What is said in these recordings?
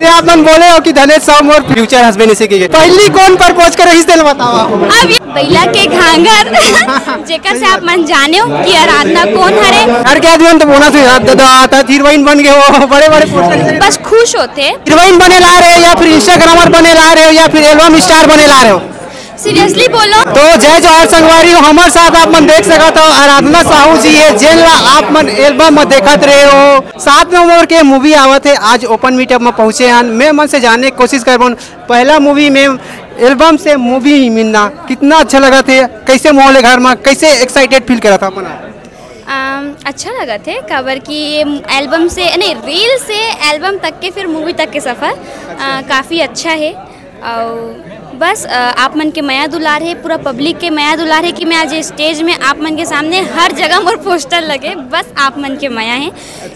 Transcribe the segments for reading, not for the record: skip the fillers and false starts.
आप मन बोले हो कि धनेश साहू मोर फ्यूचर हस्बैंड इसे की पहली कौन प्रपोज करे इस दिल बताओ अब ये पहिला के घांगर जेकर से आप मन जाने हो कि आराधना कौन हरे हर के आदमी तो बोना से दादा आता हीरोइन बन गए हो बड़े बड़े पोस्टर बस खुश होते हीरोइन बने ला रहे हो या फिर इंस्टाग्रामर बने ला रहे हो या फिर एल्बम स्टार बने ला रहे हो सीरियसली बोलो तो जय जवाहर संगवारी हो हमारे साथ आप मन देख सकते हो आराधना साहू जी है जेल आप मन एल्बम में देखत रहे हो 7 नवंबर के मूवी आवत है आज ओपन मीटअप में पहुंचे हैं मैं मन से जानने की कोशिश कर पहला मूवी में एल्बम से मूवी मिलना कितना अच्छा लगा थे कैसे माहौल है घर में कैसे एक्साइटेड फील करा था अपना अच्छा लगा थे खबर की एल्बम से नहीं रील से एल्बम तक के फिर मूवी तक के सफ़र काफ़ी अच्छा है और बस आप मन के माया दुलार है पूरा पब्लिक के माया दुलार है कि मैं आज स्टेज में आप मन के सामने हर जगह मोर पोस्टर लगे बस आप मन के माया है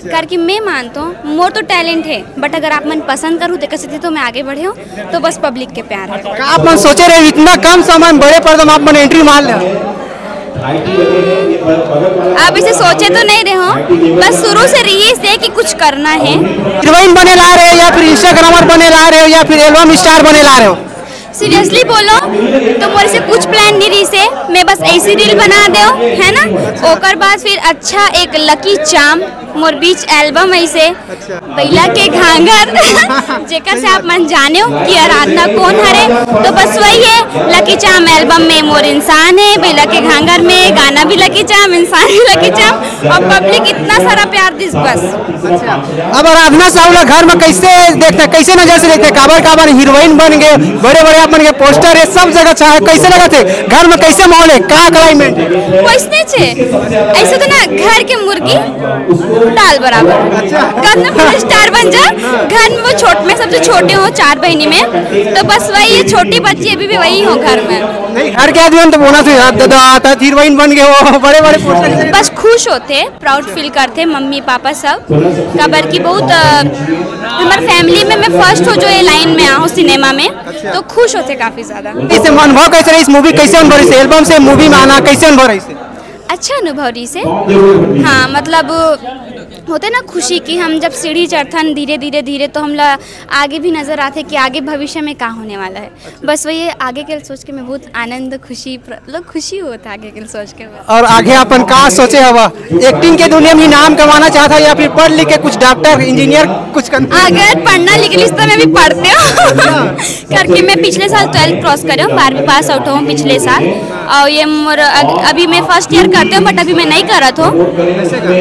करके मैं मानता हूँ मोर तो टैलेंट है बट अगर आप मन पसंद करूँ देख सकते तो मैं आगे बढ़े हूँ तो बस पब्लिक के प्यार है आप मन सोचे रहे इतना कम समय में बड़े पर्दे में आप मन एंट्री मार ले अब इसे सोचे तो नहीं रहे हो बस शुरू से रही से कि कुछ करना है हीरोइन बने ला रहे हो या फिर इंस्टाग्रामर बने ला रहे हो या फिर एल्बम स्टार बने ला रहे हो सीरियसली बोलो तो मोरे से कुछ प्लान नहीं रही से मैं बस ऐसी रील बना दे है ना ओकर बाद फिर अच्छा एक लकी चाम मोर बीच एल्बम ऐसे पहिला के घांगर जेकर से आप मन जाने हो कि आराधना कौन हरे तो बस वही है लकी चाम एल्बम में मोर इंसान है पहिला के घांगर में गाना भी लकी चाम इंसान भी लकी चाम और पब्लिक इतना सारा प्यार दिस बस। अब आराधना साहू घर में कैसे देखते कैसे नजर से देखते काबर काबर हीरोइन बन गए बड़े बड़े आप बन गए पोस्टर है सब जगह चाहे कैसे लगा थे घर में कैसे माहौल है क्या क्लाइमेट कैसे छे ऐसे तो ना घर के मुर्गी दाल बराबर कब स्टार बन जा घर में वो छोट में सबसे छोटे हो 4 बहनी में तो बस वही है छोटी बच्ची अभी भी वही हो घर में नहीं घर के आदमी तो बोना से दादा आता हीरोइन बन गए हो बड़े बड़े पोस्टर बस खुश होते प्राउड फील करते मम्मी पापा सब खबर की बहुत हमारे फैमिली में मैं फर्स्ट हो जो ये लाइन में आऊँ सिनेमा में तो खुश होते काफी ज्यादा। इसे अनुभव कैसे रही इस मूवी कैसे अनुभव रही एल्बम से मूवी में आना कैसे अनुभव रही अच्छा अनुभव रही से हाँ मतलब होते ना खुशी की हम जब सीढ़ी चढ़थन धीरे धीरे धीरे तो हम आगे भी नजर आते कि आगे भविष्य में क्या होने वाला है बस वही आगे के सोच के मैं बहुत आनंद खुशी होता आगे के सोच के और आगे अपन कहाँ सोचे हवा एक्टिंग के दुनिया में नाम कमाना चाहता या फिर पढ़ लिख के कुछ डॉक्टर इंजीनियर कुछ करना अगर पढ़ना लिख ली तो मैं भी पढ़ते हूँ करके मैं पिछले साल 12th क्रॉस करे हूँ 12वीं पास आउट हूँ पिछले साल और ये मोर अभी मैं फर्स्ट ईयर करते हूँ बट अभी मैं नहीं करत हूँ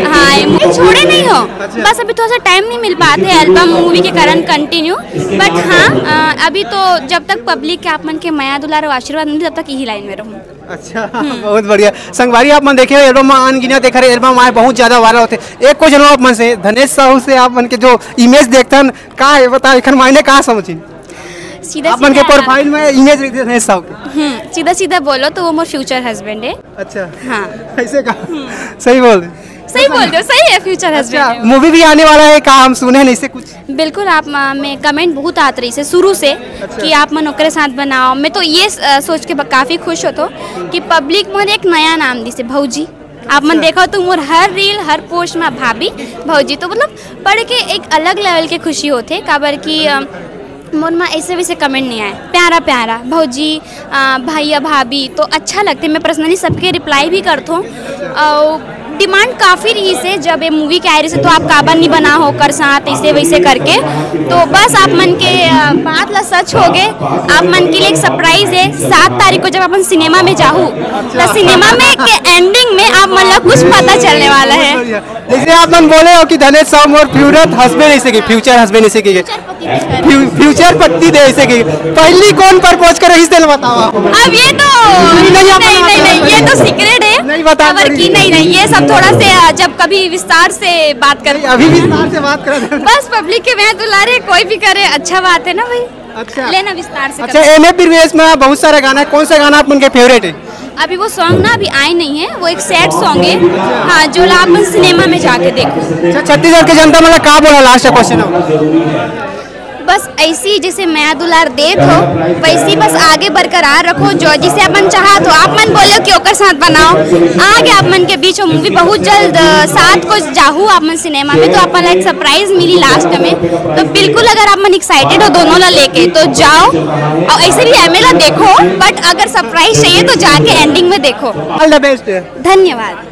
हाँ मुझे छोड़े नहीं हो बस अभी थोड़ा सा टाइम नहीं मिल पाते एल्बम मूवी के कारण कंटिन्यू बट हाँ अभी तो जब तक पब्लिक के आप मन के माया दुलार और आशीर्वाद मिले तब तक यही लाइन में रहूँ। अच्छा बहुत बढ़िया संगवारी आप मन देखे एल्बम में अनगिनत देख रहे एल्बम आए बहुत ज्यादा वायरल होते एक को जनवा आप मन से धनेश साहू से आप मन के जो इमेज देखतन का है बता एखन मायने का समझी सीधा अपन के प्रोफाइल में इमेज लिख देते हैं साहब सीधा सीधा बोलो तो वो मोर फ्यूचर हस्बैंड है। अच्छा हाँ ऐसे का सही बोल दो सही है फ्यूचर हस्बैंड। मूवी भी आने वाला है का हम सुने नहीं से कुछ बिल्कुल आप में कमेंट बहुत आते रही से शुरू से कि आप मन ओकरे साथ बनाओ मैं तो ये सोच के काफी खुश हो तो कि पब्लिक मोर एक नया नाम दी से भौजी आप मन देखो तो मोर हर रील हर पोस्ट में भाभी भौजी तो मतलब पढ़ के एक अलग लेवल के खुशी होते काबर की मोर में ऐसे वैसे कमेंट नहीं आए प्यारा प्यारा भौजी भैया भाभी तो अच्छा लगते मैं पर्सनली सबके रिप्लाई भी करता हूँ और डिमांड काफ़ी रही से जब ये मूवी के आ रही से तो आप काबर नहीं बना हो कर साथ ऐसे वैसे करके तो बस आप मन के बात ला सच हो गए आप मन के लिए एक सरप्राइज है 7 तारीख को जब अपन सिनेमा में जाऊँ तो सिनेमा में के एंडिंग में आप मन ला कुछ पता चलने वाला है जैसे आप मन बोले हो कि धनेश साहू मोर फ्यूचर हस्बैंड ऐसे की फ्यूचर पत्नी दे ऐसे की पहली कौन प्रपोज करे इस दिल बताओ अब ये तो नहीं ये तो सीक्रेट है नहीं बता की नहीं ये सब थोड़ा से जब कभी विस्तार से बात करें अभी विस्तार से बात करें बस पब्लिक के मैं दुलारे कोई भी करे अच्छा बात है ना भाई अच्छा लेना विस्तार से अच्छा एमए प्रवेश में बहुत सारे गाना कौन सा गाना आप उनके फेवरेट है अभी वो सॉन्ग ना अभी आए नहीं है वो एक सैड सॉन्ग है हाँ जो आप सिनेमा में जाके देखो छत्तीसगढ़ के जनता मतलब कहाँ बोला लास्ट क्वेश्चन बस ऐसी जैसे माया दुलार देत हो वैसी बस आगे बरकरार रखो, जो जिसे अपन चाहत हो आप मन बोलो कि ओकर साथ बनाओ। आगे आप मन के बीच मूवी बहुत जल्द साथ को जाहू आप मन सिनेमा में, तो अपन एक सरप्राइज मिली लास्ट में। तो बिल्कुल अगर आप मन एक्साइटेड हो दोनों ला लेके तो जाओ, और ऐसे भी एमएला देखो, बट अगर सरप्राइज चाहिए तो जाके एंडिंग में देखो। All the best. धन्यवाद।